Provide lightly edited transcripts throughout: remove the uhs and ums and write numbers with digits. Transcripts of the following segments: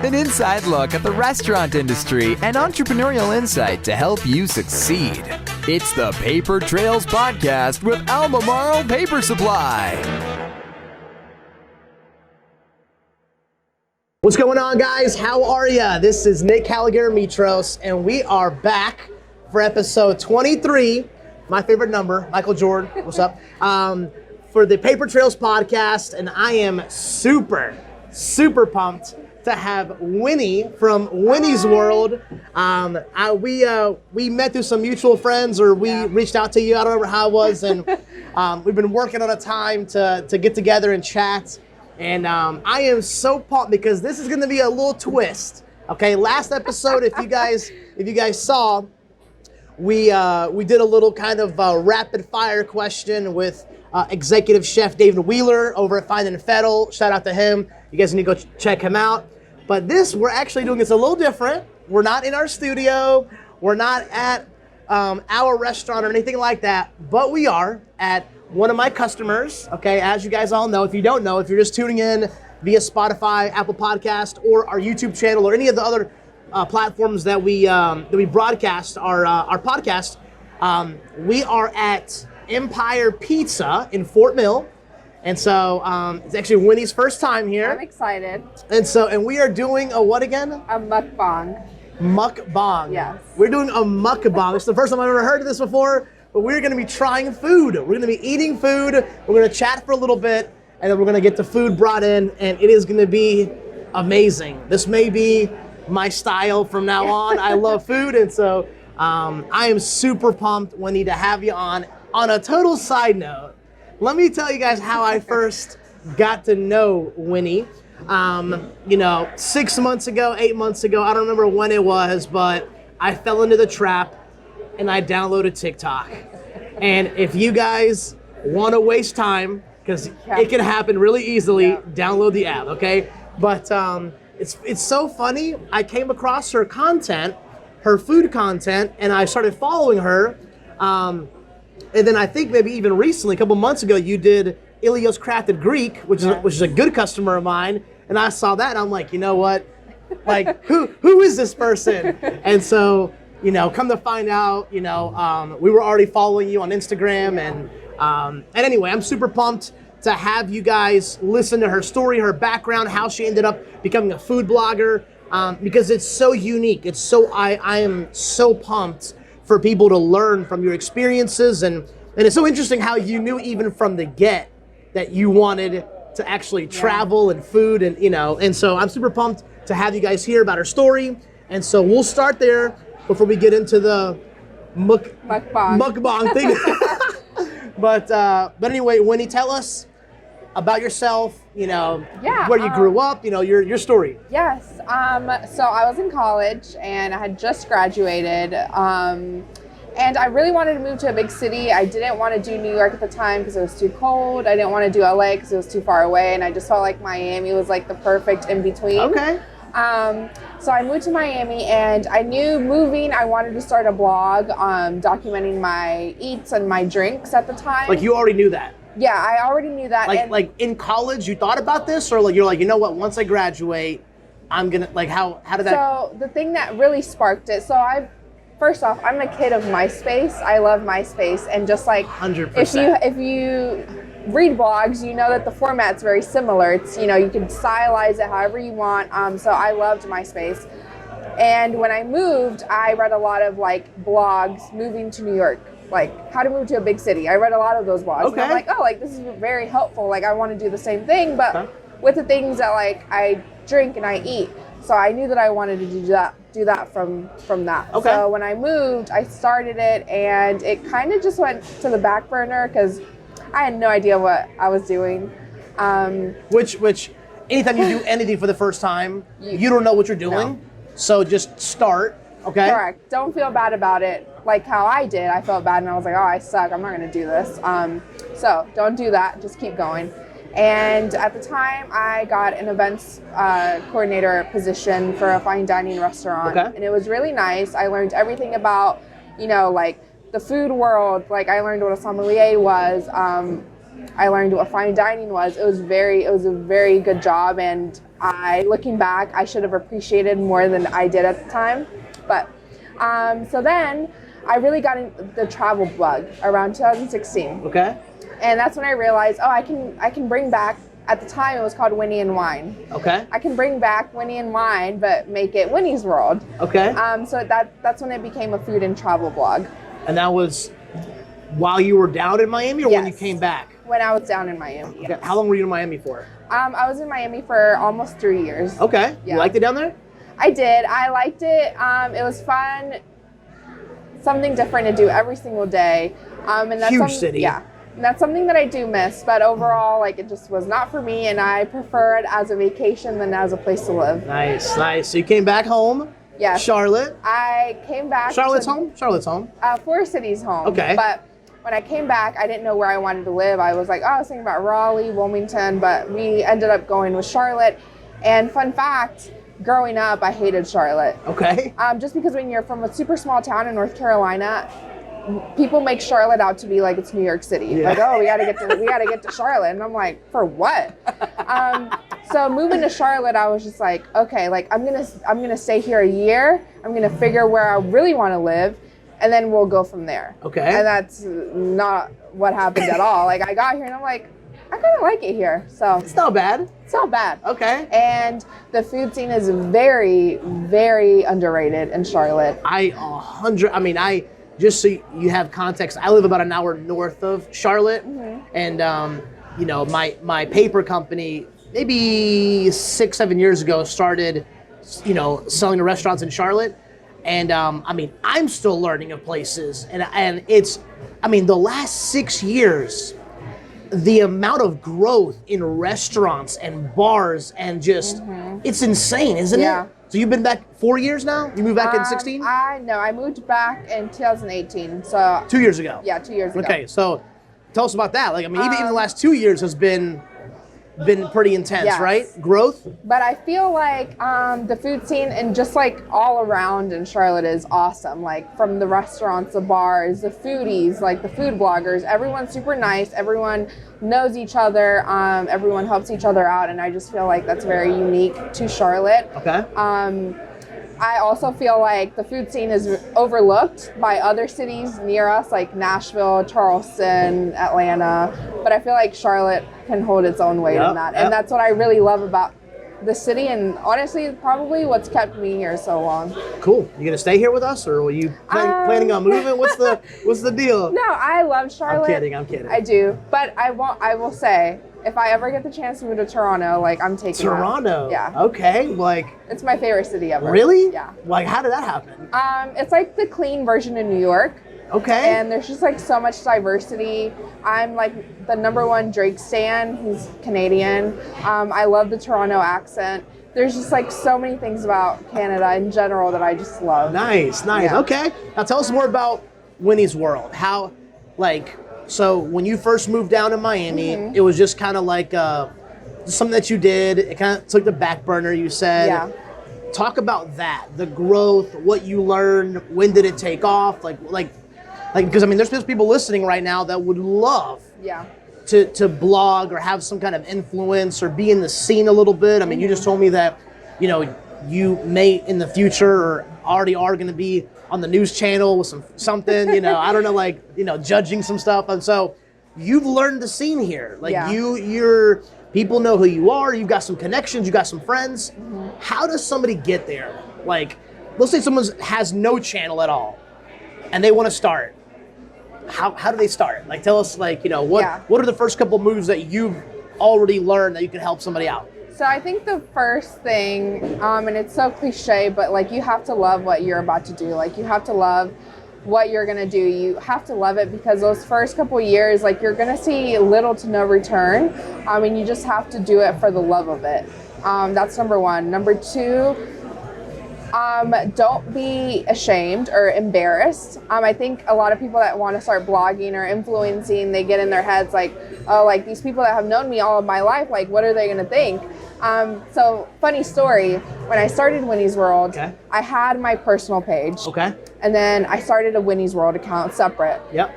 an inside look at the restaurant industry and entrepreneurial insight to help you succeed. It's the Paper Trails Podcast with Albemarle Paper Supply. What's going on, guys? How are ya? This is Nick Caligaris-Mitros, and we are back for episode 23, my favorite number, Michael Jordan, what's up, for the Paper Trails Podcast, and I am super pumped to have Wynee from Wynee's World. We met through some mutual friends, or we reached out to you, I don't remember how it was, and we've been working on a time to get together and chat. And I am so pumped because this is going to be a little twist. Okay, last episode, if you guys saw, we did a little kind of rapid fire question with executive chef David Wheeler over at Fine and Fettle. Shout out to him. You guys need to go check him out. But this, we're actually doing this a little different. We're not in our studio. We're not at our restaurant or anything like that. But we are at one of my customers, okay, as you guys all know. If you don't know, if you're just tuning in via Spotify, Apple Podcast, or our YouTube channel, or any of the other platforms that we broadcast our podcast, we are at Empire Pizza in Fort Mill. And so it's actually Wynee's first time here. I'm excited. And we are doing a what again? A mukbang. Mukbang. Yes. We're doing a mukbang. It's the first time I've ever heard of this before. But we're going to be trying food. We're going to be eating food. We're going to chat for a little bit, and then we're going to get the food brought in, and it is going to be amazing. This may be my style from now on. I love food, and so I am super pumped, Wynee, to have you on. On a total side note, let me tell you guys how I first got to know Wynee. 6 months ago, 8 months ago, I don't remember when it was, but I fell into the trap and I downloaded TikTok. And if you guys want to waste time, because it can happen really easily, download the app, okay? But it's so funny. I came across her content, her food content, and I started following her. And then I think maybe even recently, a couple months ago, you did Ilios Crafted Greek, which is a good customer of mine. And I saw that, and I'm like, you know what? Like, who is this person? And so, come to find out, we were already following you on Instagram, and anyway, I'm super pumped to have you guys listen to her story, her background, how she ended up becoming a food blogger, because it's so unique. It's so I am so pumped for people to learn from your experiences, and it's so interesting how you knew even from the get that you wanted to actually travel and food, and so I'm super pumped to have you guys hear about her story, and so we'll start there before we get into the mukbang thing. But anyway, Wynee, tell us about yourself, where you grew up, your story. Yes. So I was in college and I had just graduated. And I really wanted to move to a big city. I didn't want to do New York at the time because it was too cold. I didn't want to do LA because it was too far away. And I just felt like Miami was like the perfect in between. Okay. So I moved to Miami, and I knew moving, I wanted to start a blog documenting my eats and my drinks at the time. Like, you already knew that? Yeah, I already knew that. Like in college, you thought about this? Or you're like, you know what, once I graduate, I'm going to, how did that? So the thing that really sparked it, first off, I'm a kid of MySpace. I love MySpace, and just like 100%. If you read blogs, you know that the format's very similar. It's, you can stylize it however you want. So I loved MySpace. And when I moved, I read a lot of blogs moving to New York, like how to move to a big city. I read a lot of those blogs. Okay. And I'm like, this is very helpful. I want to do the same thing, but with the things that I drink and I eat. So I knew that I wanted to do that from that. Okay. So when I moved, I started it, and it kind of just went to the back burner because I had no idea what I was doing. Which anytime you do anything for the first time, you don't know what you're doing. No. So just start, okay? Correct. Don't feel bad about it. Like how I did, I felt bad and I was like, oh, I suck. I'm not going to do this. So don't do that. Just keep going. And at the time, I got an events coordinator position for a fine dining restaurant. Okay. And it was really nice. I learned everything about, the food world. I learned what a sommelier was. I learned what fine dining was. It was a very good job, and looking back, I should have appreciated more than I did at the time. But so then I really got into the travel bug around 2016. Okay. And that's when I realized, I can bring back, at the time it was called Wynee and Wine. Okay. I can bring back Wynee and Wine, but make it Wynee's World. Okay. So that's when it became a food and travel blog. And that was while you were down in Miami, or when you came back? When I was down in Miami. Okay. How long were you in Miami for? I was in Miami for almost 3 years. Okay. Yeah. You liked it down there? I did. I liked it. It was fun. Something different to do every single day. And that's Huge city. Yeah. And that's something that I do miss, but overall, like, it just was not for me, and I prefer it as a vacation than as a place to live. Nice, nice. So you came back home. Yes. Charlotte. I came back. Charlotte's home? Charlotte's home. Forest City's home. Okay. But when I came back, I didn't know where I wanted to live. I was like, I was thinking about Raleigh, Wilmington, but we ended up going with Charlotte. And fun fact, growing up, I hated Charlotte. Okay. Just because when you're from a super small town in North Carolina, people make Charlotte out to be like it's New York City. Yeah. Like, oh, we gotta get to Charlotte, and I'm like, for what? So moving to Charlotte, I was just like, okay, like I'm gonna stay here a year. I'm gonna figure where I really want to live, and then we'll go from there. Okay. And that's not what happened at all. Like, I got here and I'm like, I kind of like it here. So It's not bad. it's not bad. Okay. And the food scene is very, very underrated in Charlotte. Just so you have context, I live about an hour north of Charlotte, and my paper company maybe 6-7 years ago started, selling to restaurants in Charlotte, and I'm still learning of places, and it's, the last 6 years, the amount of growth in restaurants and bars and just, it's insane, isn't Yeah. it? So you've been back 4 years now? You moved back in 16? I moved back in 2018. So 2 years ago. yeah, 2 years ago. Okay, so tell us about that. Like, even the last 2 years has been pretty intense, Yes. right? Growth? But I feel like the food scene and just like all around in Charlotte is awesome. Like, from the restaurants, the bars, the foodies, like the food bloggers, everyone's super nice. Everyone knows each other. Everyone helps each other out. And I just feel like that's very unique to Charlotte. Okay. I also feel like the food scene is overlooked by other cities near us, like Nashville, Charleston, Atlanta. But I feel like Charlotte can hold its own weight in that. And that's what I really love about the city, and honestly, probably what's kept me here so long. Cool. You gonna stay here with us, or are you planning on moving? What's the deal? No, I love Charlotte. I'm kidding. I do. But I will say, if I ever get the chance to move to Toronto, like, I'm taking Toronto? that. Yeah. Okay, like... It's my favorite city ever. Really? Yeah. Like, how did that happen? It's like the clean version of New York. Okay. And there's just like so much diversity. I'm like the #1 Drake stan. He's Canadian. I love the Toronto accent. There's just like so many things about Canada in general that I just love. Nice. Yeah. Okay. Now tell us more about Wynee's World. How, so when you first moved down to Miami, it was just kind of like something that you did. It kind of took the back burner, you said. Yeah. Talk about that, the growth, what you learned, when did it take off? Because there's people listening right now that would love to blog or have some kind of influence or be in the scene a little bit. You just told me that, you may in the future or already are going to be on the news channel with something, I don't know, judging some stuff. And so you've learned the scene here. You're people know who you are. You've got some connections. You got some friends. How does somebody get there? Let's say someone has no channel at all and they want to start. How do they start? Tell us, what are the first couple moves that you've already learned that you can help somebody out? So I think the first thing, and it's so cliche, but you have to love what you're about to do. You have to love what you're gonna do. You have to love it, because those first couple years, you're gonna see little to no return. And you just have to do it for the love of it. That's #1. #2, don't be ashamed or embarrassed. I think a lot of people that want to start blogging or influencing, they get in their heads these people that have known me all of my life, what are they going to think? So funny story, when I started Wynee's World, I had my personal page. Okay. And then I started a Wynee's World account separate. Yep.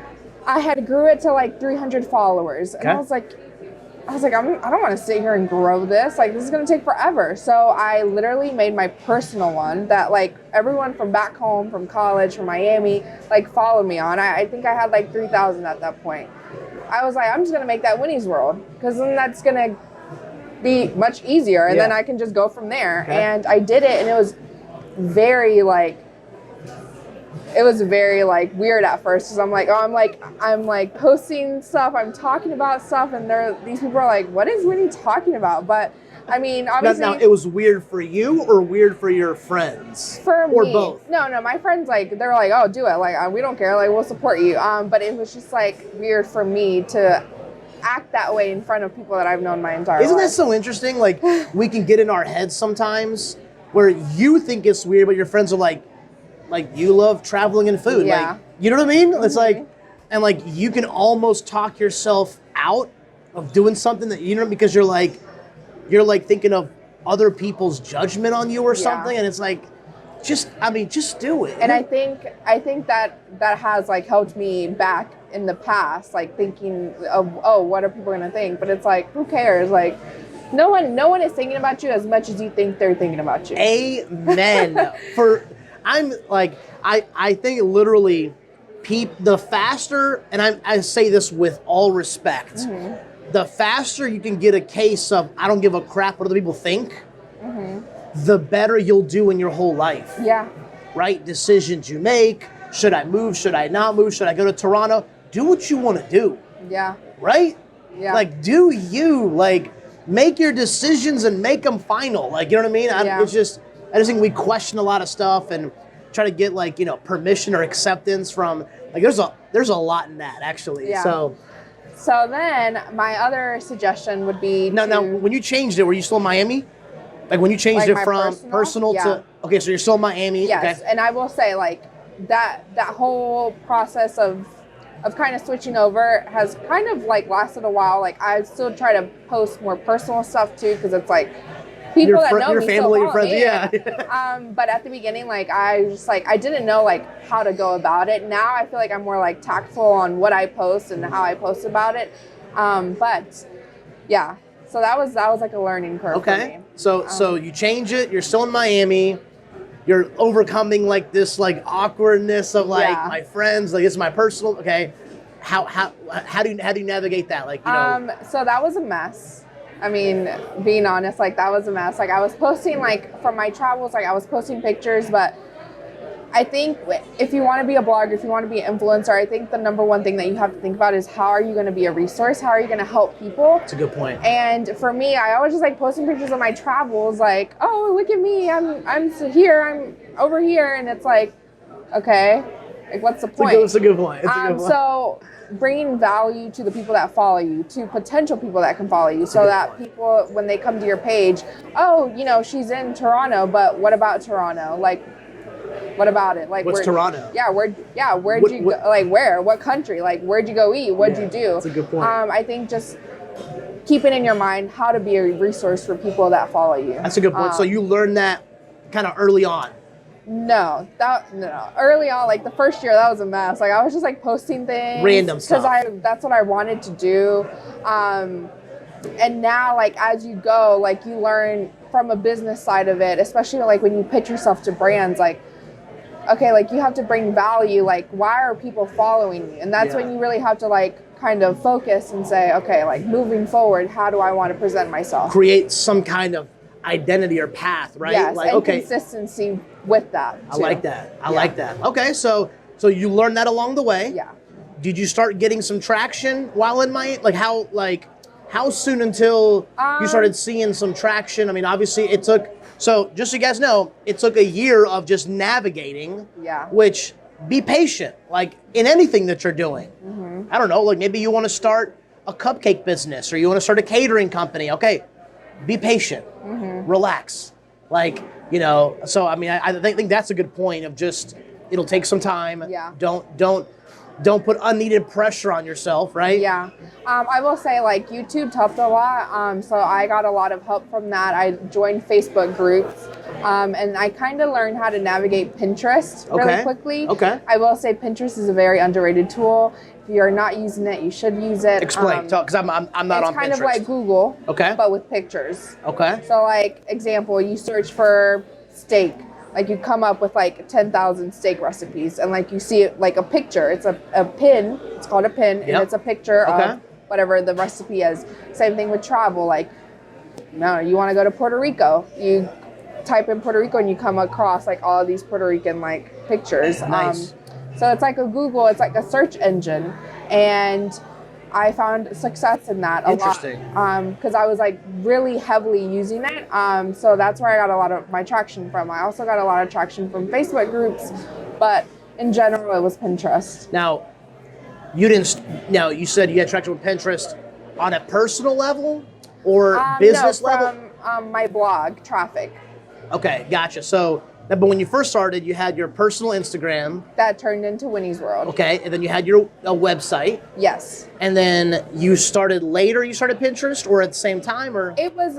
I had grew it to like 300 followers. And I was like, I don't want to sit here and grow this. Like, this is going to take forever. So I literally made my personal one that like everyone from back home, from college, from Miami, like followed me on. I think I had like 3,000 at that point. I was like, I'm just going to make that Wynee's World, because then that's going to be much easier. And then I can just go from there. And I did it, and it was very like weird at first, because I'm like posting stuff, I'm talking about stuff, and these people are like, what is Wynee talking about? But I mean, obviously now it was weird for you or weird for your friends? For or me. both? No, my friends, like, they're like, oh, do it, like, we don't care, like, we'll support you. But it was just like weird for me to act that way in front of people that I've known my entire life. Isn't that so interesting? Like, we can get in our heads sometimes where you think it's weird, but your friends are like you love traveling and food. Yeah. Like, you know what I mean? It's like, and like you can almost talk yourself out of doing something that, you know, because you're like thinking of other people's judgment on you or something. And it's like, just do it. And I think that has like helped me back in the past, like thinking of, oh, what are people gonna think? But it's like, who cares? Like, no one is thinking about you as much as you think they're thinking about you. Amen. I think literally, the faster, and I say this with all respect, the faster you can get a case of, I don't give a crap what other people think, the better you'll do in your whole life. Yeah. Right? Decisions you make. Should I move? Should I not move? Should I go to Toronto? Do what you want to do. Yeah. Right? Yeah. Like, do you. Like, make your decisions and make them final. Like, you know what I mean? I just think we question a lot of stuff and try to get, like, you know, permission or acceptance from, like, there's a lot in that, actually. Yeah. So then my other suggestion would be now when you changed it, were you still in Miami? Like, when you changed like it from personal to, okay, so you're still in Miami. Yes. Okay. And I will say, like, that whole process of kind of switching over has kind of like lasted a while. Like, I still try to post more personal stuff too, because it's like people that know your me, family, your friends, But at the beginning, like, I didn't know like how to go about it. Now I feel like I'm more like tactful on what I post and how I post about it. But yeah, so that was like a learning curve for me. So you change it. You're still in Miami. You're overcoming like this like awkwardness of like my friends. Like, it's my personal. Okay, how do you navigate that? Like, you know. So that was a mess. I mean, being honest, like, that was a mess. Like, I was posting, like, from my travels, like, I was posting pictures, but I think if you want to be a blogger, if you want to be an influencer, I think the number one thing that you have to think about is, how are you going to be a resource? How are you going to help people? That's a good point. And for me, I always just like posting pictures of my travels, like, oh, look at me, I'm here, I'm over here, and it's like, okay, like, what's the point? It's a good point. So bringing value to the people that follow you, to potential people that can follow you, so that people, when they come to your page, oh, you know, she's in Toronto, but what about Toronto? Like, what about it? Like, what's Toronto? Yeah, where'd you go? Like, where? What country? Like, where'd you go eat? What'd you do? That's a good point. I think just keep it in your mind how to be a resource for people that follow you. That's a good point. So you learned that kind of early on. No. Early on, like the first year, that was a mess. Like, I was just like posting things, random stuff, because that's what I wanted to do. And now, like, as you go, like, you learn from a business side of it, especially like when you pitch yourself to brands, like, okay, like, you have to bring value. Like, why are people following you? And that's when you really have to like kind of focus and say, okay, like, moving forward, how do I want to present myself? Create some kind of identity or path, right? Yes, like, and okay, consistency with that too. I like that. I like that. Okay, so you learned that along the way. Yeah. Did you start getting some traction while in Miami? How soon until you started seeing some traction? I mean, obviously it took, so just so you guys know, it took a year of just navigating. Yeah. Which, be patient, like in anything that you're doing. I don't know, like maybe you want to start a cupcake business or you want to start a catering company. Okay, be patient, relax. Like, you know, so I mean, I think that's a good point of just, it'll take some time. Yeah. Don't put unneeded pressure on yourself, right? Yeah. I will say, like, YouTube helped a lot. So I got a lot of help from that. I joined Facebook groups. And I kind of learned how to navigate Pinterest really quickly. Okay. I will say Pinterest is a very underrated tool. If you're not using it, you should use it. Explain, because I'm not on Pinterest. It's kind of like Google, okay, but with pictures. Okay. So like, example, you search for steak. Like you come up with like 10,000 steak recipes, and like you see it like a picture. It's a pin. It's called a pin, and it's a picture of whatever the recipe is. Same thing with travel. Like, no, you want to go to Puerto Rico. You type in Puerto Rico, and you come across like all of these Puerto Rican like pictures. Nice. So it's like a Google. It's like a search engine, and I found success in that a lot because I was like really heavily using it. So that's where I got a lot of my traction from. I also got a lot of traction from Facebook groups, but in general, it was Pinterest. Now, you said you had traction with Pinterest on a personal level or business level? From my blog, traffic. Okay, gotcha. So, but when you first started, you had your personal Instagram. That turned into Wynee's World. Okay, and then you had your website. Yes. And then you started Pinterest, or at the same time, or? It was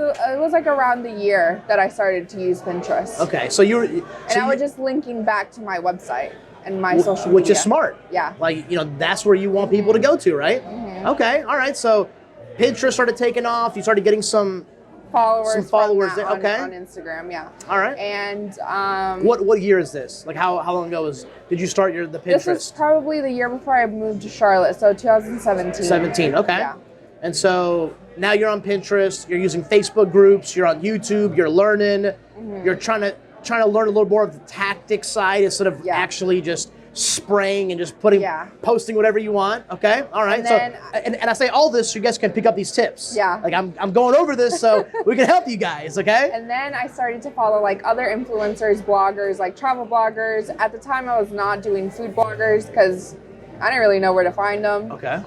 like around the year that I started to use Pinterest. Okay, so you were... And I was just linking back to my website and my social media. Which is smart. Yeah. Like, that's where you want people to go to, right? Mm-hmm. Okay, all right, so Pinterest started taking off, you started getting some followers there. Okay. On Instagram, yeah. All right. And what year is this? Like how long ago did you start the Pinterest? This was probably the year before I moved to Charlotte, so 2017. 17, okay. Yeah. And so now you're on Pinterest, you're using Facebook groups, you're on YouTube, you're learning, you're trying to learn a little more of the tactic side instead of actually just spraying and just posting whatever you want. Okay, all right. And I say all this so you guys can pick up these tips. Yeah. Like I'm going over this so we can help you guys. Okay. And then I started to follow like other influencers, bloggers, like travel bloggers. At the time, I was not doing food bloggers because I didn't really know where to find them. Okay.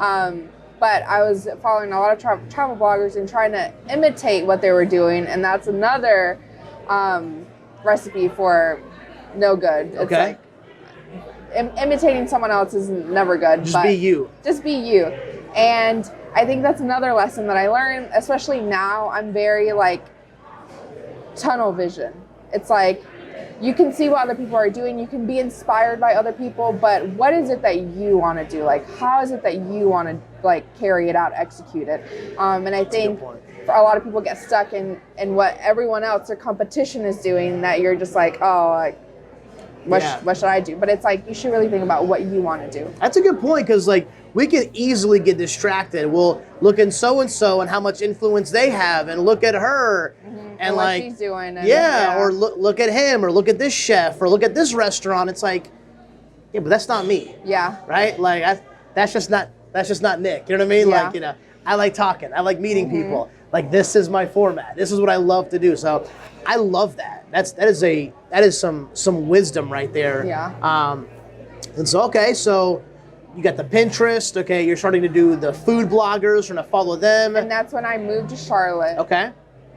But I was following a lot of travel bloggers and trying to imitate what they were doing, and that's another recipe for no good. It's like imitating someone else is never good. Just be you. Just be you. And I think that's another lesson that I learned, especially now. I'm very like tunnel vision. It's like you can see what other people are doing. You can be inspired by other people, but what is it that you want to do? Like, how is it that you want to like carry it out, execute it? And I think for a lot of people get stuck in what everyone else, their competition is doing, that you're just like, oh, like, what should I do? But it's like, you should really think about what you want to do. That's a good point, because like we can easily get distracted. We'll look at so-and-so and how much influence they have, and look at her and what like she's doing. And, or look at him, or look at this chef, or look at this restaurant. It's like, yeah, but that's not me. Yeah. Right? Like that's just not Nick. You know what I mean? Yeah. Like, I like talking. I like meeting people. Like, this is my format. This is what I love to do. So I love that. That is some wisdom right there. Yeah. And so, okay, so you got the Pinterest. Okay, you're starting to do the food bloggers, trying to follow them. And that's when I moved to Charlotte. Okay.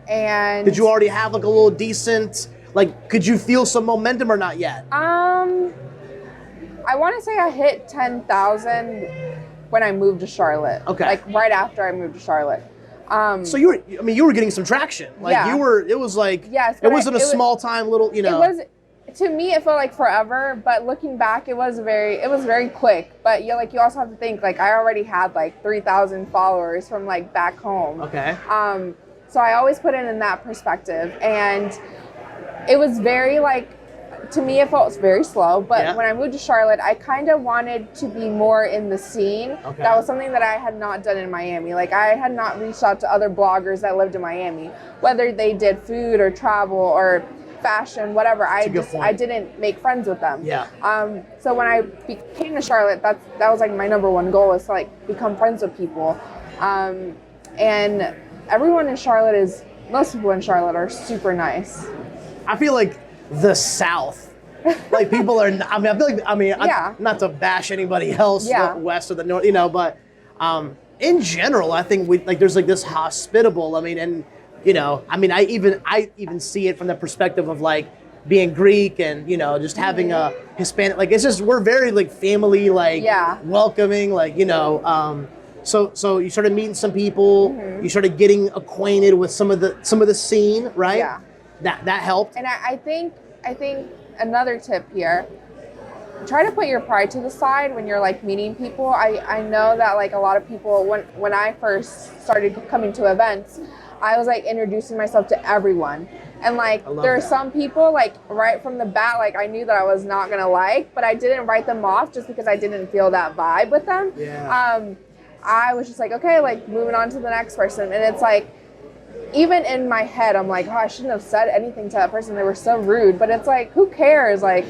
And did you already have like a little decent, like, could you feel some momentum or not yet? I want to say I hit 10,000 when I moved to Charlotte. Okay. Like right after I moved to Charlotte. So you were getting some traction. Like it was like, it wasn't a small time little, It was, to me, it felt like forever, but looking back, it was very quick. But you also have to think, like, I already had like 3,000 followers from like back home. Okay. So I always put it in that perspective, and it was very like, to me, it felt very slow, but when I moved to Charlotte, I kind of wanted to be more in the scene. Okay. That was something that I had not done in Miami. Like, I had not reached out to other bloggers that lived in Miami, whether they did food or travel or fashion, whatever. I didn't make friends with them. Yeah. So when I came to Charlotte, that was like my number one goal, is to like become friends with people. And everyone in Charlotte most people in Charlotte are super nice. I feel like the South, like people are, not to bash anybody else, the West or the North, but in general, I think there's like this hospitable, I even see it from the perspective of like being Greek and, just having a Hispanic, like, it's just, we're very like family, like welcoming, like, so you started meeting some people, you started getting acquainted with some of the scene, right? Yeah. that helped. And I think another tip here, try to put your pride to the side when you're like meeting people. I know that like a lot of people, when I first started coming to events, I was like introducing myself to everyone. And like there are some people like right from the bat, like I knew that I was not gonna like, but I didn't write them off just because I didn't feel that vibe with them. Yeah. I was just like, okay, like moving on to the next person. And it's like, even in my head, I'm like, oh, I shouldn't have said anything to that person. They were so rude. But it's like, who cares? Like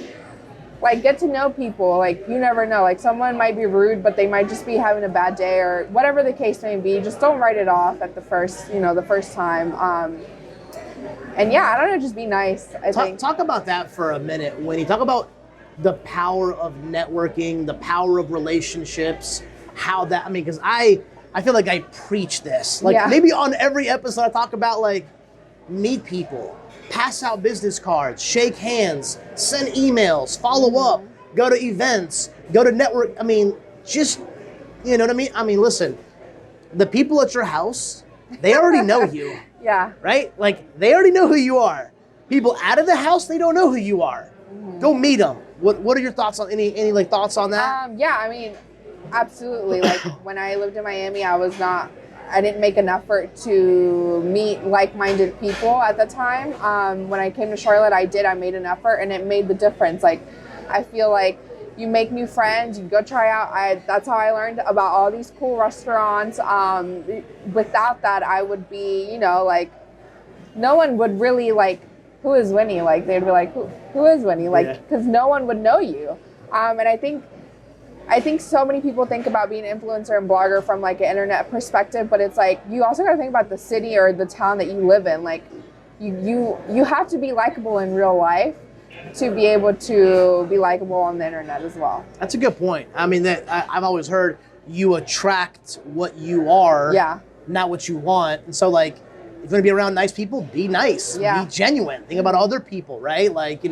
get to know people. Like you never know. Like someone might be rude, but they might just be having a bad day or whatever the case may be. Just don't write it off at the first time. And yeah, I don't know, just be nice. I think. Talk about that for a minute. When you talk about the power of networking, the power of relationships, how that, I mean, because I feel like I preach this. Like maybe on every episode I talk about like meet people, pass out business cards, shake hands, send emails, follow up, go to events, go to network. I mean, just, you know what I mean? I mean, listen, the people at your house, they already know you. Yeah. Right? Like they already know who you are. People out of the house, they don't know who you are. Go meet them. What are your thoughts on any like thoughts on that? Yeah, I mean, absolutely. Like when I lived in Miami, I didn't make an effort to meet like-minded people at the time. When I came to Charlotte, I made an effort and it made the difference. Like I feel like you make new friends, you go try out. That's how I learned about all these cool restaurants. Without that, I would be, like, no one would really like, who is Wynee? Like they'd be like, who is Wynee? Like, because no one would know you. And I think so many people think about being an influencer and blogger from like an internet perspective, but it's like, you also got to think about the city or the town that you live in. Like you have to be likable in real life to be able to be likable on the internet as well. That's a good point. I mean, I've always heard you attract what you are, not what you want. And so like, if you're gonna be around nice people, be nice, be genuine. Think about other people, right? Like,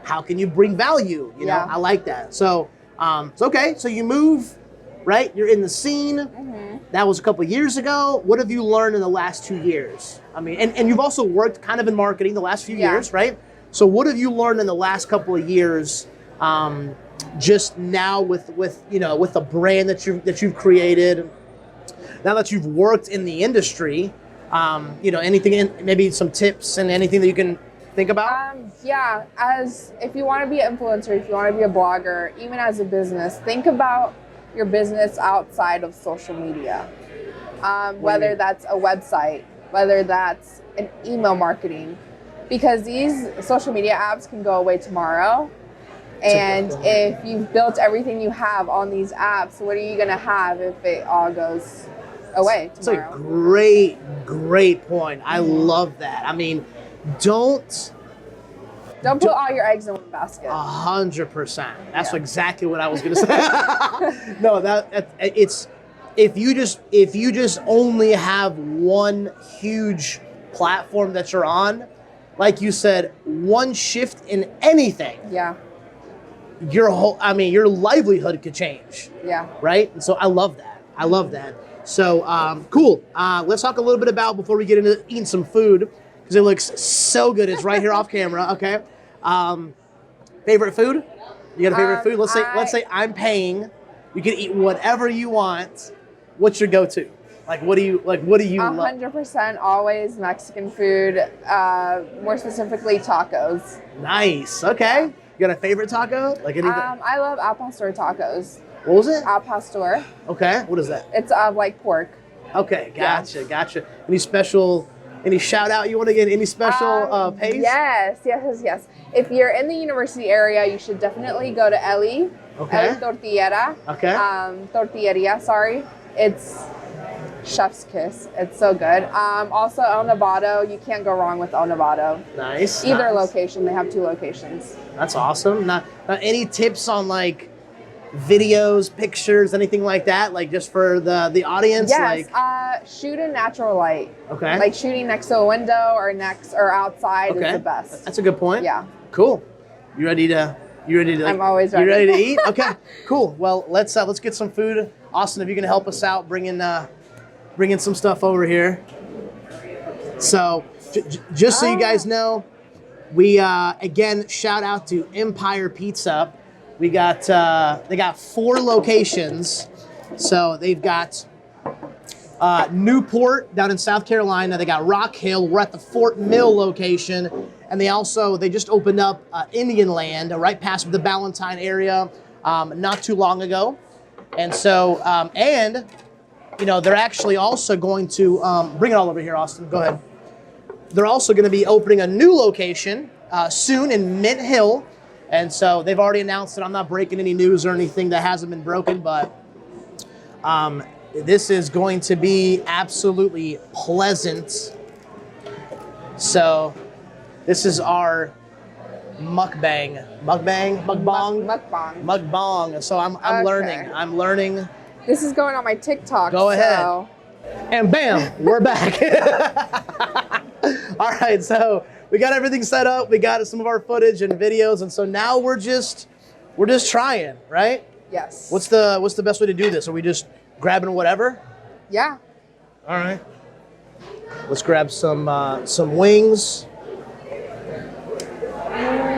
how can you bring value? You know, I like that. So, okay. So you move, right? You're in the scene. That was a couple of years ago. What have you learned in the last 2 years? I mean, and you've also worked kind of in marketing the last few years, right? So what have you learned in the last couple of years, just now with the brand that you've created, now that you've worked in the industry, anything, maybe some tips and anything that you can think about? If you want to be an influencer, if you want to be a blogger, even as a business, think about your business outside of social media. Whether that's a website, whether that's an email marketing, because these social media apps can go away tomorrow. And if you've built everything you have on these apps, what are you going to have if it all goes away tomorrow? That's a great point. I love that. I mean, don't put all your eggs in one basket. 100%. That's exactly what I was going to say. No, it's if you just only have one huge platform that you're on, like you said, one shift in anything. Your livelihood could change. Right? And so I love that. So, cool. Let's talk a little bit about, before we get into eating some food, because it looks so good. It's right here off camera. Okay. Favorite food? You got a favorite food? Let's say I'm paying. You can eat whatever you want. What's your go-to? What do you love? 100% always Mexican food, more specifically tacos. Nice. Okay. You got a favorite taco? Like anything? I love al pastor tacos. What was it? Al pastor. Okay. What is that? It's like pork. Okay. Gotcha. Any shout out you want to get? Any special pays? Yes. If you're in the university area, you should definitely go to Eli. Okay. Eli Tortillera. Okay. Tortilleria, sorry. It's chef's kiss. It's so good. Also El Nevado. You can't go wrong with El Nevado. Nice. Either location. They have 2 locations. That's awesome. Now, any tips on like videos, pictures, anything like that? Like just for the audience? Yes. Shoot in natural light. Okay. Like shooting next to a window or outside is the best. That's a good point. Yeah. Cool. You ready to? I'm always ready. You ready to eat? Okay. Cool. Well, let's get some food. Austin, if you can help us out, bringing some stuff over here. So, just so you guys know, We again shout out to Empire Pizza. We got they got 4 locations. So they've got Newport down in South Carolina. They got Rock Hill. We're at the Fort Mill location, and they just opened up Indian Land right past the Ballantyne area not too long ago. And so they're actually also going to bring it all over here, Austin. Go ahead. They're also going to be opening a new location soon in Mint Hill. And so they've already announced it. I'm not breaking any news or anything that hasn't been broken, but this is going to be absolutely pleasant. So this is our mukbang. So I'm learning. This is going on my TikTok. Go ahead. So. And bam, we're back. All right, so we got everything set up. We got some of our footage and videos, and so now we're just trying, right? Yes. What's the best way to do this? Are we just grabbing whatever? Yeah. All right. Let's grab some wings.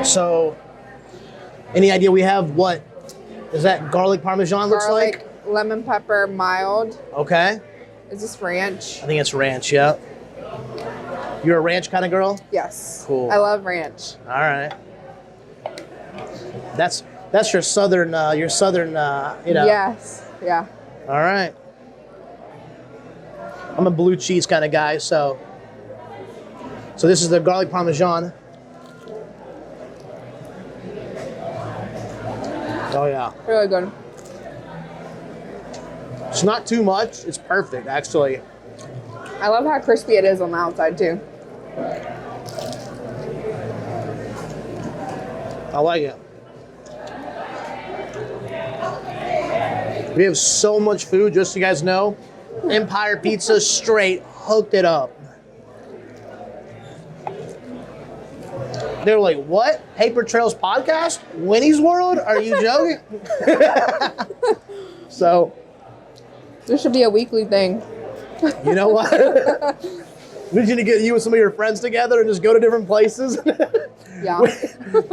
So, any idea we have what is that garlic parmesan looks like? Lemon pepper, mild. Okay. Is this ranch? I think it's ranch, yeah. You're a ranch kind of girl? Yes. Cool. I love ranch. All right. That's your southern, Yes. Yeah. All right. I'm a blue cheese kind of guy, so this is the garlic parmesan. Oh yeah. Really good. It's not too much. It's perfect, actually. I love how crispy it is on the outside too. I like it. We have so much food, just so you guys know. Empire Pizza straight hooked it up. They were like, what? Paper Trails Podcast? Winnie's World? Are you joking? So. This should be a weekly thing. You know what? We need to get you and some of your friends together and just go to different places. Yeah.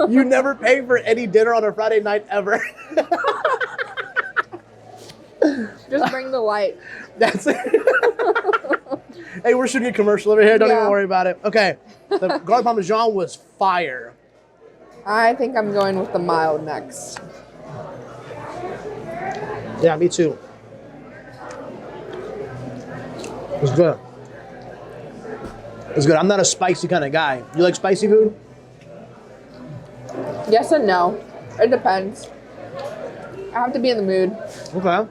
You never pay for any dinner on a Friday night ever. Just bring the light. That's it. Hey, we're shooting a commercial over here. Don't even worry about it. Okay. The garlic parmesan was fire. I think I'm going with the mild next. Yeah, me too. It's good. It's good. I'm not a spicy kind of guy. You like spicy food? Yes and no. It depends. I have to be in the mood. Okay.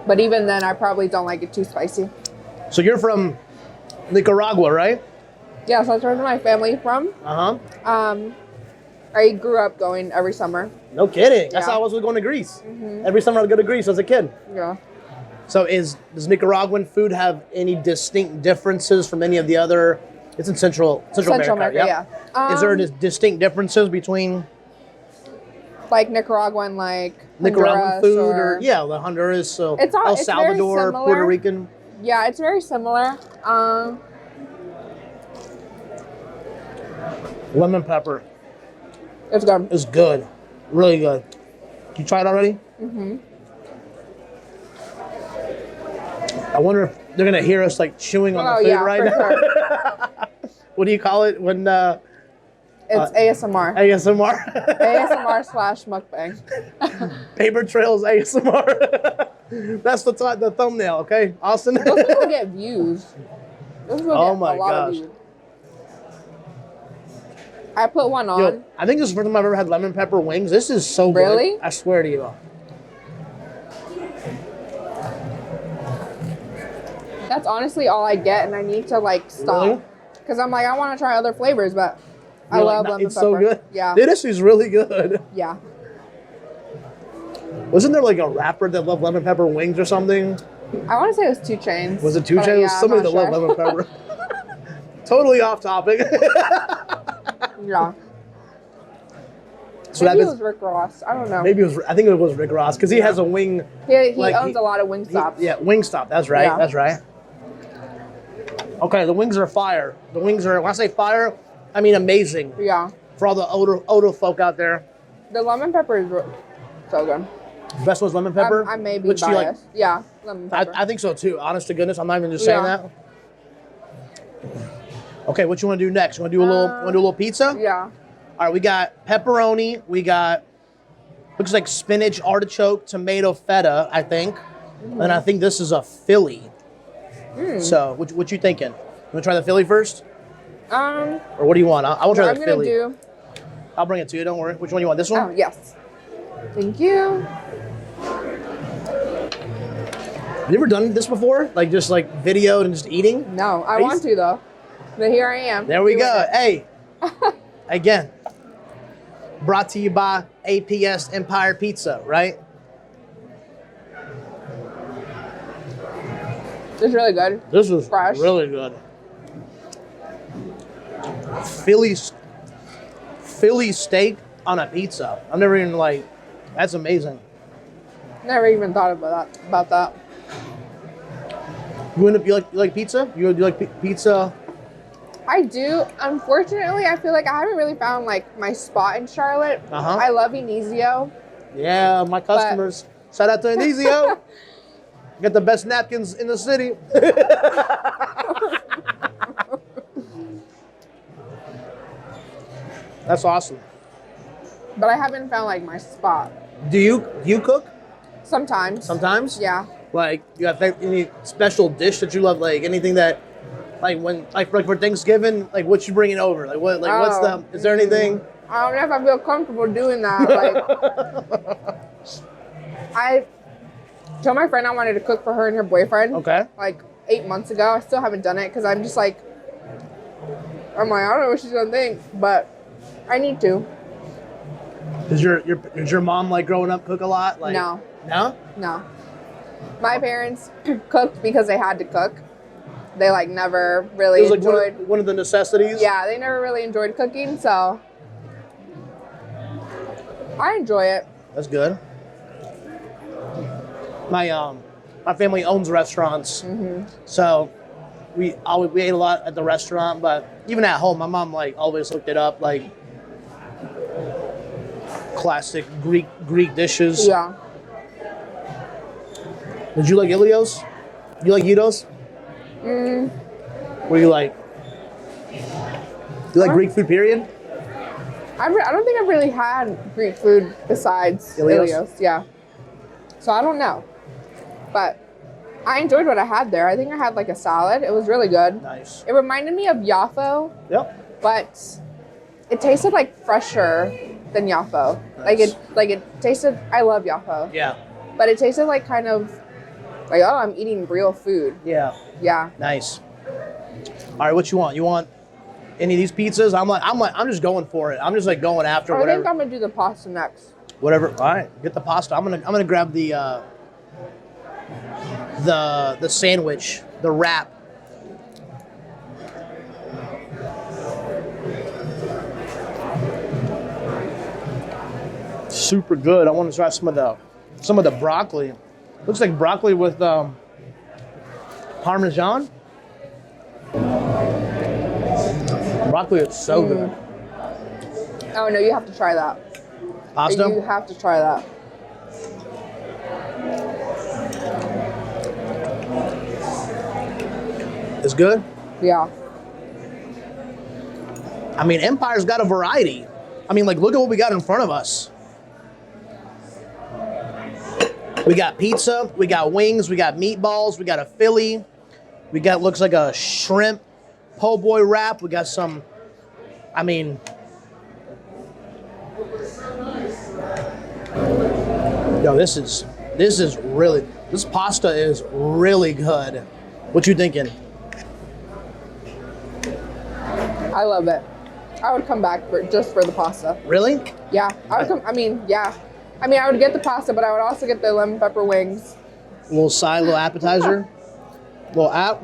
But even then, I probably don't like it too spicy. So you're from Nicaragua, right? Yeah, so that's where my family from. Uh-huh. I grew up going every summer. No kidding. That's Yeah. how I was going to Greece. Every summer I'd go to Greece as a kid. Yeah. So does Nicaraguan food have any distinct differences from any of the other? It's in Central America. Yeah. Is there distinct differences between like Nicaraguan, like Nicaraguan Honduras food or yeah, the Honduras, so It's El very Salvador, similar. Puerto Rican? Yeah, it's very similar. Lemon pepper It's good. is good, really good. You tried it already? I wonder if they're gonna hear us like chewing on the food right now. Sure. What do you call it when? It's ASMR. ASMR. ASMR / mukbang. Paper Trails ASMR. That's the thumbnail, okay, Austin? Those people get views. Those people Oh get my a lot gosh. of views. I put one on. Yo, I think this is the first time I've ever had lemon pepper wings. This is so good. Really? I swear to you. That's honestly all I get, and I need to like stop. Really? Because I'm like, I want to try other flavors, but I You're love like, lemon it's pepper. so good. Yeah. Dude, this is really good. Yeah. Wasn't there like a rapper that loved lemon pepper wings or something? I want to say it was 2 Chainz. Was it 2 but, Chainz? yeah, I'm Somebody not that loved lemon pepper. Totally off topic. Yeah. So Maybe that it was Rick Ross. I don't know. maybe it was. I think it was Rick Ross because he has a wing. He like, owns a lot of Wingstops. Yeah, Wingstop. That's right. Yeah. That's right. Okay, the wings are fire. The wings are. When I say fire, I mean, amazing. Yeah. For all the odor folk out there. The lemon pepper is so good. Best one's lemon pepper. I may be Which do you like? biased. Yeah, lemon pepper. I think so too. Honest to goodness, I'm not even just saying that. Okay, what you want to do next? You want to do a little pizza? Yeah. All right, we got pepperoni. We got looks like spinach, artichoke, tomato, feta. I think, and I think this is a Philly. So, what you thinking? You want to try the Philly first? Or what do you want? I will try the Philly. I'll bring it to you. Don't worry. Which one you want? This one? Oh yes. Thank you. Have you ever done this before? Like just like videoed and just eating? No, I want to though. But here I am. There we go. Hey, again, brought to you by APS Empire Pizza, right? It's really good. This is fresh. Really good. Philly steak on a pizza. I've never even that's amazing. Never even thought about that. You like pizza? You like pizza? I do. Unfortunately, I feel like I haven't really found like my spot in Charlotte. I love Inizio. Yeah, my customers. Shout out to Inizio. Got the best napkins in the city. That's awesome. But I haven't found like my spot. Do you cook? Sometimes. Sometimes? Yeah. Like you have any special dish that you love? Like anything that, like when like for Thanksgiving, like what you bringing over? Like what? Like what's the? Is there anything? I don't know if I feel comfortable doing that. Like, I told my friend I wanted to cook for her and her boyfriend. Okay. Like 8 months ago. I still haven't done it because I'm like, I don't know what she's gonna think, but I need to. Does your mom like growing up cook a lot? Like No. No? No. My parents cooked because they had to cook. They like never really It was like enjoyed. one of the necessities. Yeah, they never really enjoyed cooking, so I enjoy it. That's good. My family owns restaurants, so we ate a lot at the restaurant, but even at home, my mom like always looked it up, like classic Greek dishes. Yeah. Did you like Ilios? You like Yitos? What do you like? Do you like Greek food, period? I don't think I've really had Greek food besides Ilios. Yeah. So I don't know. But I enjoyed what I had there. I think I had like a salad. It was really good. Nice. It reminded me of Yafo. Yep. But it tasted like fresher than Yafo. Nice. Like it tasted, I love Yafo. Yeah. But it tasted like kind of like, oh, I'm eating real food. Yeah. Yeah. Nice. All right, what you want? You want any of these pizzas? I'm just going for it. I'm just like going after I whatever. think I'm gonna do the pasta next. Whatever. All right, get the pasta. I'm gonna grab the sandwich, the wrap. Super good. I want to try some of the broccoli. Looks like broccoli with Parmesan. Broccoli is so good. Oh no, you have to try that. Pasta? You have to try that. It's good? Yeah. I mean, Empire's got a variety. I mean, like, look at what we got in front of us. We got pizza, we got wings, we got meatballs, we got a Philly, we got, looks like a shrimp po' boy wrap, we got some, I mean, yo, this pasta is really good. What you thinking? I love it. I would come back just for the pasta. Really? Yeah. I would come, yeah. I would get the pasta, but I would also get the lemon pepper wings. A little side, little appetizer. Little app.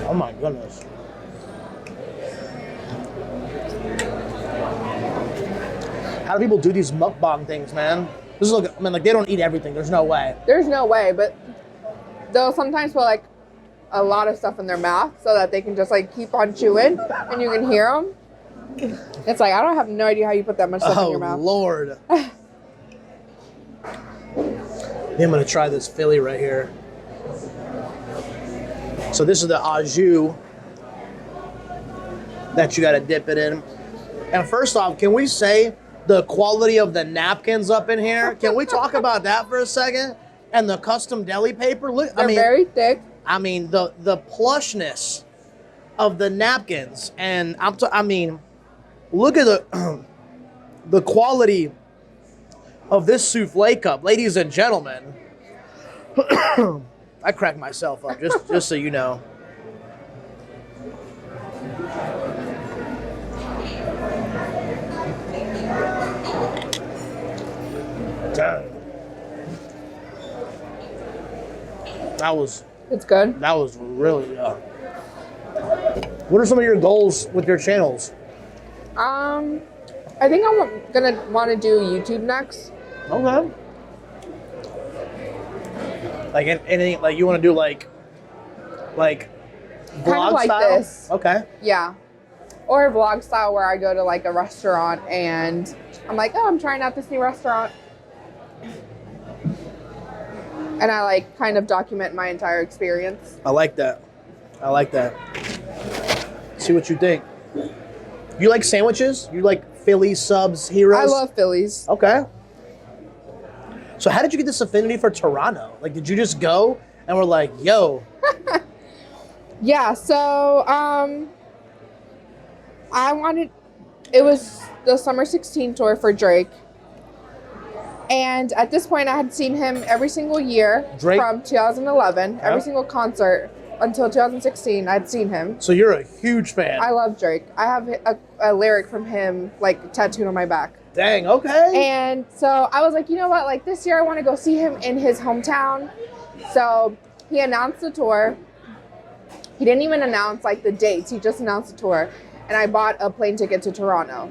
Oh my goodness. How do people do these mukbang things, man? This is like, I mean, like they don't eat everything. There's no way. There's no way, but they'll sometimes put like a lot of stuff in their mouth so that they can just like keep on chewing and you can hear them. It's like, I don't have no idea how you put that much stuff in your mouth. Oh, Lord. I'm going to try this Philly right here. So this is the au jus that you got to dip it in. And first off, can we say the quality of the napkins up in here? Can we talk about that for a second? And the custom deli paper? Look, They're very thick. I mean, the plushness of the napkins. And I mean, look at the quality of this souffle cup. Ladies and gentlemen, I cracked myself up, just so you know. Dang. It's good. That was really, What are some of your goals with your channels? I think I'm gonna want to do YouTube next. Okay. Like anything, like you want to do like vlog Kind of like style? this. Okay. Yeah. Or vlog style where I go to like a restaurant and I'm like, oh, I'm trying out this new restaurant. And I like kind of document my entire experience. I like that. I like that. See what you think. You like sandwiches? You like Philly subs, heroes? I love Phillies. Okay. So how did you get this affinity for Toronto? Like, did you just go and were like, yo? Yeah, so it was the Summer 16 tour for Drake. And at this point, I had seen him every single year from 2011. Every single concert until 2016, I'd seen him. So you're a huge fan. I love Drake. I have a lyric from him like tattooed on my back. Dang, okay. And so I was like, you know what? Like this year, I want to go see him in his hometown. So he announced the tour. He didn't even announce like the dates. He just announced the tour. And I bought a plane ticket to Toronto.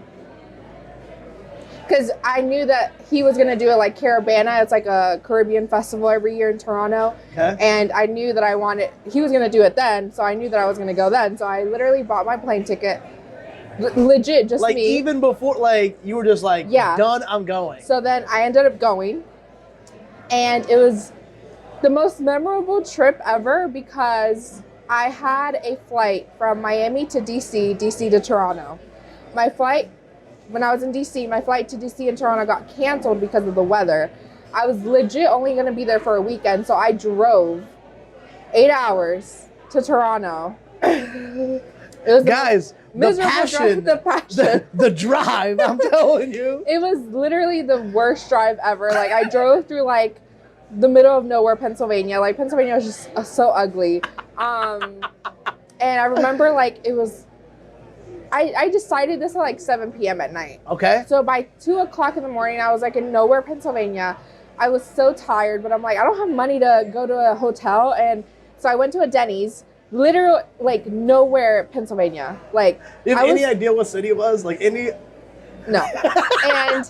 Because I knew that he was going to do it like Carabana. It's like a Caribbean festival every year in Toronto. Okay. And I knew that he was going to do it then. So I knew that I was going to go then. So I literally bought my plane ticket. Legit, just like me. Even before, like you were just like, yeah, done, I'm going. So then I ended up going. And it was the most memorable trip ever because I had a flight from Miami to DC, DC to Toronto. My flight, when I was in DC, my flight to DC and Toronto got canceled because of the weather. I was legit only going to be there for a weekend, so I drove 8 hours to Toronto. It was Guys, the passion, the drive, I'm telling you. It was literally the worst drive ever. Like, I drove through, like, the middle of nowhere, Pennsylvania. Like, Pennsylvania was just so ugly. And I remember, like, it was... I decided this at like 7 p.m. at night. Okay. So by 2 o'clock in the morning, I was like in nowhere, Pennsylvania. I was so tired, but I'm like, I don't have money to go to a hotel. And so I went to a Denny's, literally like nowhere, Pennsylvania. Like, you have any idea what city it was? Like any? No. And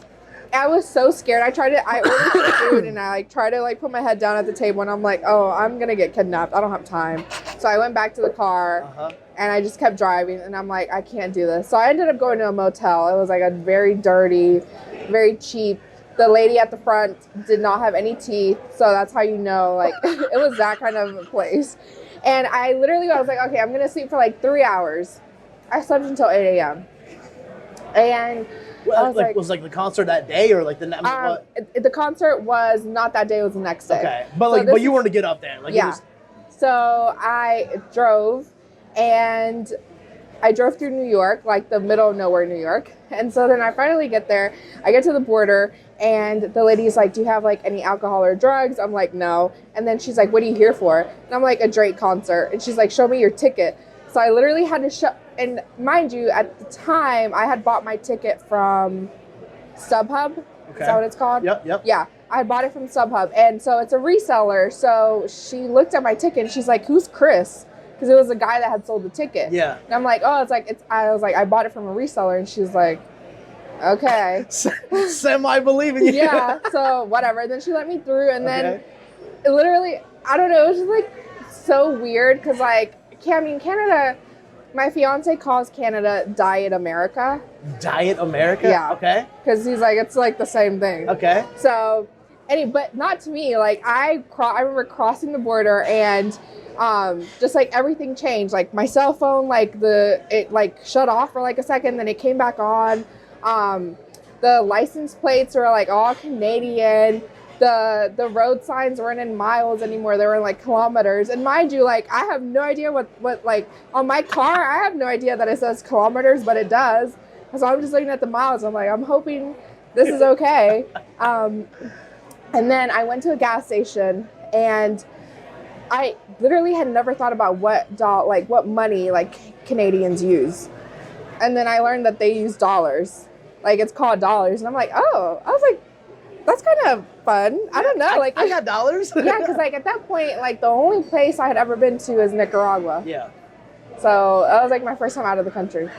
I was so scared. I ordered some food and I like tried to like put my head down at the table and I'm like, oh, I'm going to get kidnapped. I don't have time. So I went back to the car. And I just kept driving, and I'm like, I can't do this. So I ended up going to a motel. It was like a very dirty, very cheap. The lady at the front did not have any teeth, so that's how you know, like, it was that kind of a place. And I was like, okay, I'm going to sleep for like 3 hours. I slept until 8 a.m. And was like the concert that day or like the next? The concert was not that day, it was the next day. Okay, but you wanted to get up there. Like, yeah. So I drove. And I drove through New York, like the middle of nowhere, New York. And so then I finally get there. I get to the border, and the lady's like, do you have like any alcohol or drugs? I'm like, no. And then she's like, what are you here for? And I'm like, a Drake concert. And she's like, show me your ticket. So I literally had to show. And mind you, at the time, I had bought my ticket from StubHub. Okay. Is that what it's called? Yep. Yeah. I bought it from StubHub. And so it's a reseller. So she looked at my ticket, and she's like, who's Chris? Because it was a guy that had sold the ticket. Yeah. And I'm like, oh, I was like, I bought it from a reseller. And she's like, Okay. Semi-believe in you. Yeah, so whatever. Then she let me through, and then it literally, I don't know, it was just like so weird because like, Canada, my fiance calls Canada Diet America. Diet America? Yeah. Okay. Because he's like, it's like the same thing. Okay. So, but not to me. Like I remember crossing the border and just like everything changed. Like my cell phone, like it like shut off for like a second, then it came back on. The license plates were like all Canadian. The road signs weren't in miles anymore. They were in like kilometers. And mind you, like I have no idea what like on my car, I have no idea that it says kilometers, but it does. So I'm just looking at the miles. I'm like, I'm hoping this is okay. And then I went to a gas station and I literally had never thought about what money like Canadians use. And then I learned that they use dollars. Like it's called dollars. And I'm like, oh, I was like, that's kind of fun. I don't know. Like I got dollars. Yeah, because like at that point, like the only place I had ever been to is Nicaragua. Yeah. So that was like my first time out of the country.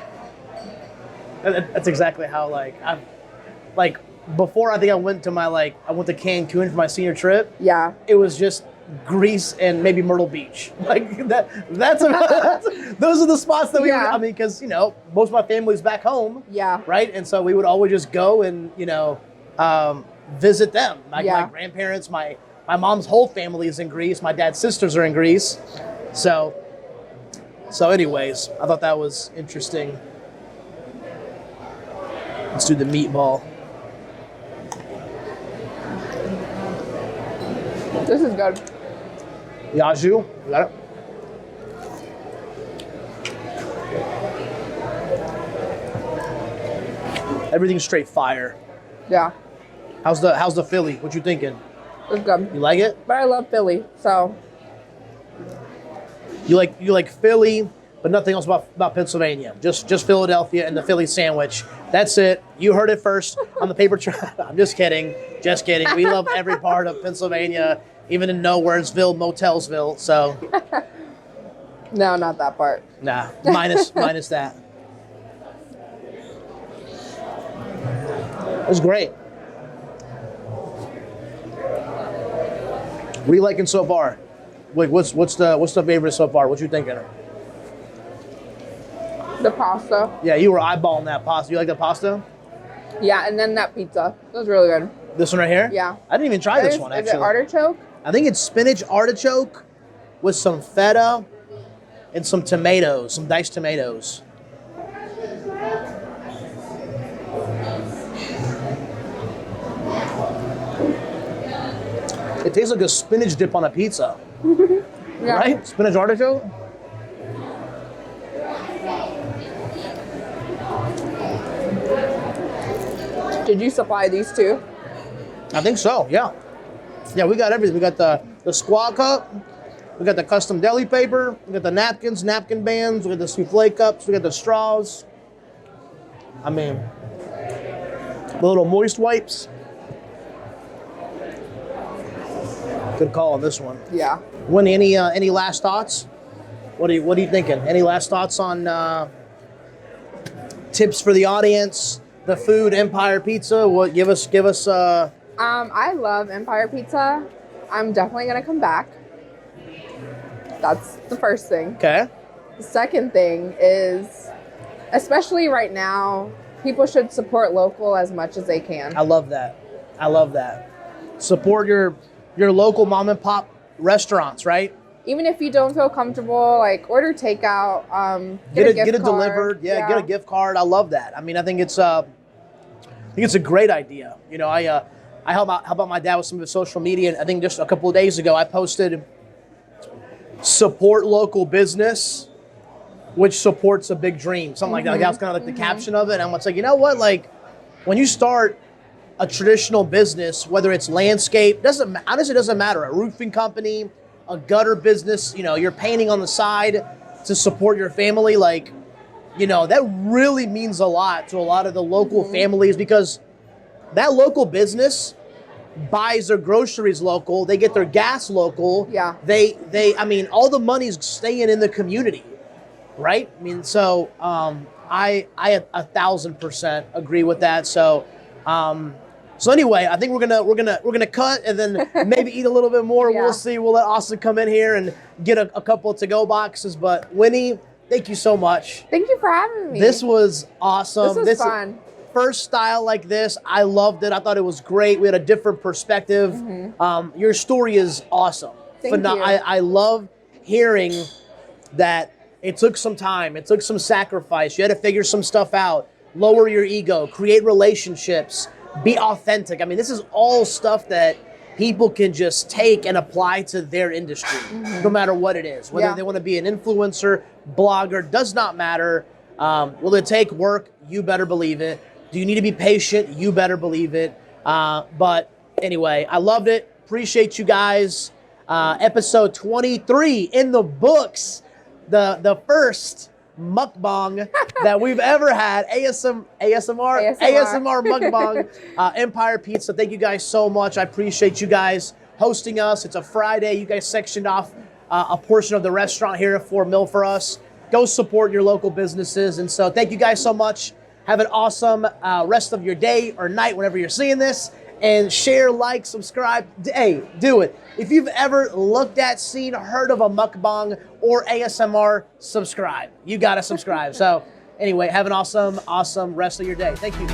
That's exactly how like before I think I went to Cancun for my senior trip. Yeah. It was just Greece and maybe Myrtle Beach. Like that's those are the spots that we Yeah. I mean, because most of my family's back home. Yeah. Right, and so we would always just go and visit them. My grandparents, my mom's whole family is in Greece. My dad's sisters are in Greece. So anyways, I thought that was interesting. Let's do the meatball. This is good. Yaju, you got it? Everything's straight fire. Yeah. How's the Philly? What you thinking? It's good. You like it? But I love Philly, so. You like Philly, but nothing else about Pennsylvania. Just Philadelphia and the Philly sandwich. That's it. You heard it first on the paper trail. I'm just kidding. Just kidding. We love every part of Pennsylvania, even in Nowheresville, Motelsville. So. No, not that part. Nah, minus that. It was great. What are you liking so far? Wait, what's the favorite so far? What you thinking? The pasta. Yeah, you were eyeballing that pasta. You like the pasta? Yeah, and then that pizza. That was really good. This one right here? Yeah. I didn't even try this one, Is actually. it artichoke? I think it's spinach artichoke with some feta and some tomatoes, some diced tomatoes. It tastes like a spinach dip on a pizza. Yeah. Right? Spinach artichoke? Did you supply these two? I think so, yeah. Yeah, we got everything. We got the squad cup. We got the custom deli paper. We got the napkins, napkin bands. We got the souffle cups. We got the straws. I mean, the little moist wipes. Good call on this one. Yeah. Wynee, any last thoughts? What are you thinking? Any last thoughts on tips for the audience? The food, Empire Pizza. What? Give us. I love Empire Pizza. I'm definitely gonna come back. That's the first thing. Okay. The second thing is, especially right now, people should support local as much as they can. I love that. Support your local mom and pop restaurants, right? Even if you don't feel comfortable, like order takeout, Get a gift it card. delivered. Yeah, get a gift card. I love that. I mean, I think it's a great idea. I help out my dad with some of his social media, and I think just a couple of days ago I posted support local business, which supports a big dream. Something like that. Like, that was kind of like the caption of it. And I'm like, you know what? Like, when you start a traditional business, whether it's landscape, honestly doesn't matter. A roofing company, a gutter business, you're painting on the side to support your family. Like, that really means a lot to a lot of the local families, because that local business buys their groceries local, they get their gas local. Yeah. I mean, all the money's staying in the community, right? I mean, so I 1,000% agree with that. So anyway, I think we're gonna cut and then maybe eat a little bit more. Yeah. We'll see. We'll let Austin come in here and get a couple to-go boxes. But Wynee, thank you so much. Thank you for having me. This was awesome. This was fun. First style like this, I loved it. I thought it was great. We had a different perspective. Your story is awesome. Thank you. I love hearing that it took some time. It took some sacrifice. You had to figure some stuff out, lower your ego, create relationships, be authentic. I mean, this is all stuff that people can just take and apply to their industry, no matter what it is. Whether they want to be an influencer, blogger, does not matter. Will it take work? You better believe it. Do you need to be patient? You better believe it. But anyway, I loved it. Appreciate you guys. Episode 23 in the books. The first mukbang that we've ever had. ASMR mukbang. Empire Pizza. Thank you guys so much. I appreciate you guys hosting us. It's a Friday. You guys sectioned off a portion of the restaurant here at 4 Mill for us. Go support your local businesses. And so thank you guys so much. Have an awesome rest of your day or night whenever you're seeing this. And share, like, subscribe. Hey, do it. If you've ever looked at, seen, heard of a mukbang or ASMR, subscribe. You got to subscribe. So anyway, have an awesome rest of your day. Thank you.